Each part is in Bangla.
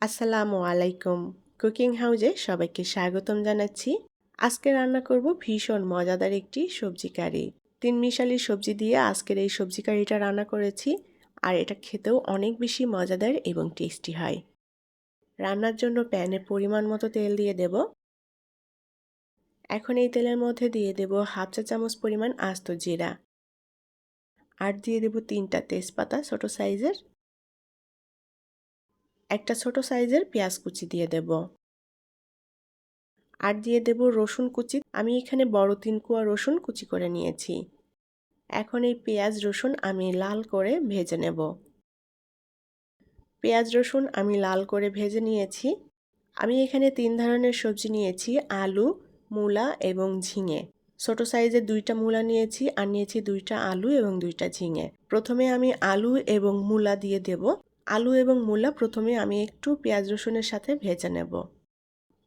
আসসালামু আলাইকুম। কুকিং হাউজে সবাইকে স্বাগতম জানাচ্ছি। আজকে রান্না করব ভীষণ মজাদার একটি সবজি কারি। ৩ মিশালি সবজি দিয়ে আজকের এই সবজি কারিটা রান্না করেছি, আর এটা খেতেও অনেক বেশি মজাদার এবং টেস্টি হয়। রান্নার জন্য প্যানে পরিমাণ মতো তেল দিয়ে দেব। এখন এই তেলের মধ্যে দিয়ে দেব হাফ চা চামচ পরিমাণ আস্ত জিরা, আর দিয়ে দেব ৩টা তেজপাতা ছোট সাইজের। একটা ছোট সাইজের পেঁয়াজ কুচি দিয়ে দেব, আর দিয়ে দেব রসুন কুচি। আমি এখানে বড় ৩ কোয়া রসুন কুচি করে নিয়েছি। এখন এই পেঁয়াজ রসুন আমি লাল করে ভেজে নেব। পেঁয়াজ রসুন আমি লাল করে ভেজে নিয়েছি। আমি এখানে ৩ ধরনের সবজি নিয়েছি, আলু, মূলা এবং ঝিঙে। ছোট সাইজের ২টা মূলা নিয়েছি, আর নিয়েছি ২টা আলু এবং ২টা ঝিঙে। প্রথমে আমি আলু এবং মূলা দিয়ে দেব। আলু এবং মূলা প্রথমে আমি একটু পেঁয়াজ রসুনের সাথে ভেজে নেব।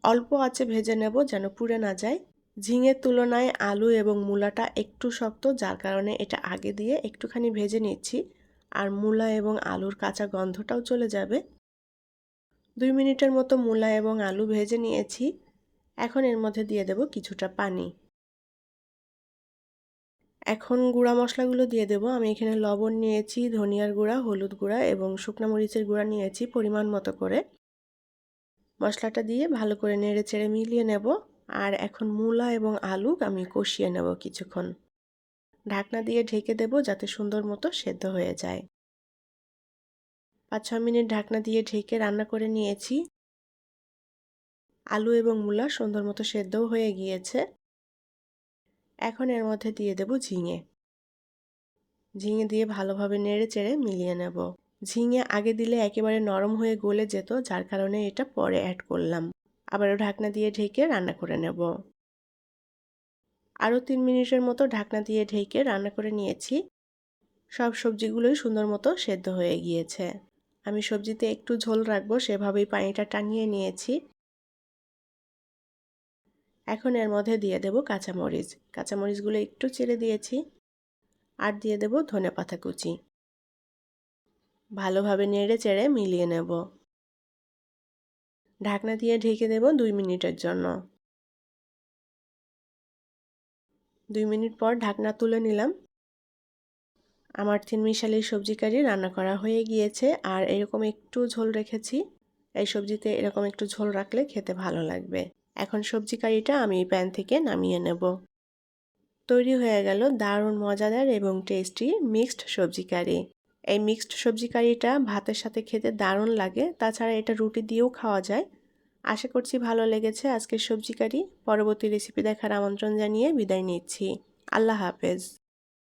অল্প আঁচে ভেজে নেব যেন পুড়ে না যায়। ঝিঙের তুলনায় আলু এবং মূলাটা একটু শক্ত, যার কারণে এটা আগে দিয়ে একটুখানি ভেজে নিচ্ছি, আর মূলা এবং আলুর কাঁচা গন্ধটাও চলে যাবে। ২ মিনিটের মতো মূলা এবং আলু ভেজে নিয়েছি। এখন এর মধ্যে দিয়ে দেব কিছুটা পানি। এখন গুঁড়া মশলাগুলো দিয়ে দেব। আমি এখানে লবণ নিয়েছি, ধনিয়ার গুঁড়া, হলুদ গুঁড়া এবং শুকনো মরিচের গুঁড়া নিয়েছি পরিমাণ মতো করে। মশলাটা দিয়ে ভালো করে নেড়ে চেড়ে মিলিয়ে নেব। আর এখন মূলা এবং আলু আমি কষিয়ে নেব কিছুক্ষণ। ঢাকনা দিয়ে ঢেকে দেব যাতে সুন্দর মতো সেদ্ধ হয়ে যায়। ৫-৬ মিনিট ঢাকনা দিয়ে ঢেকে রান্না করে নিয়েছি। আলু এবং মূলা সুন্দর মতো সেদ্ধও হয়ে গিয়েছে। এখন এর মধ্যে দিয়ে দেব ঝিঙে। ঝিঙে দিয়ে ভালোভাবে নেড়ে চেড়ে মিলিয়ে নেব। ঝিঙে আগে দিলে একেবারে নরম হয়ে গলে যেত, যার কারণে এটা পরে অ্যাড করলাম। আবারও ঢাকনা দিয়ে ঢেকে রান্না করে নেব। আরও ৩ মিনিটের মতো ঢাকনা দিয়ে ঢেকে রান্না করে নিয়েছি। সব সবজিগুলোই সুন্দর মতো সেদ্ধ হয়ে গিয়েছে। আমি সবজিতে একটু ঝোল রাখবো সেভাবেই পানিটা টানিয়ে নিয়েছি। এখন এর মধ্যে দিয়ে দেব কাঁচামরিচ। কাঁচামরিচগুলো একটু চেড়ে দিয়েছি, আর দিয়ে দেব ধনেপাতা কুচি। ভালোভাবে নেড়ে চেড়ে মিলিয়ে নেব। ঢাকনা দিয়ে ঢেকে দেব ২ মিনিটের জন্য। ২ মিনিট পর ঢাকনা তুলে নিলাম। আমার ৩ মিশালি সবজি কারি রান্না করা হয়ে গিয়েছে, আর এরকম একটু ঝোল রেখেছি। এই সবজিতে এরকম একটু ঝোল রাখলে খেতে ভালো লাগবে। এখন সবজি কারিটা আমি প্যান থেকে নামিয়ে নেব। তৈরি হয়ে গেল দারুণ মজাদার এবং টেস্টি মিক্সড সবজি কারি। এই মিক্সড সবজি কারিটা ভাতের সাথে খেতে দারুণ লাগে, তাছাড়া এটা রুটি দিয়েও খাওয়া যায়। আশা করছি ভালো লেগেছে আজকের সবজি কারি। পরবর্তী রেসিপি দেখার আমন্ত্রণ জানিয়ে বিদায় নিচ্ছি। আল্লাহ হাফেজ।